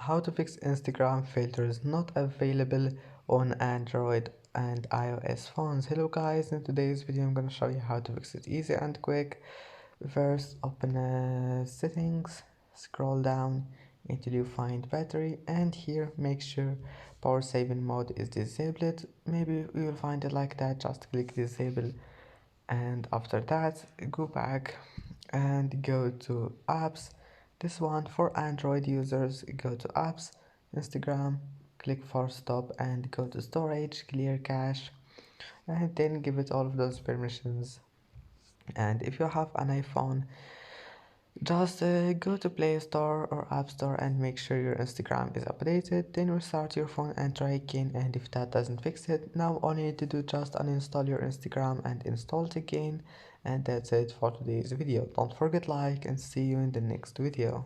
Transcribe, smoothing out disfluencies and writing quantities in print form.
How to fix Instagram filters not available on Android and iOS phones. Hello guys, in today's video I'm gonna show you how to fix it easy and quick. First, open settings, scroll down until you find battery, and here make sure power saving mode is disabled. Maybe you will find it like that. Just click disable, and after that go back and go to apps. This one for Android users, go to apps, Instagram, click force stop and go to storage, clear cache, and then give it all of those permissions. And if you have an iPhone, just go to Play Store or App Store and make sure your Instagram is updated. Then restart your phone and try again, and if that doesn't fix it, now all you need to do just uninstall your Instagram and install it again. And that's it for today's video. Don't forget like and see you in the next video.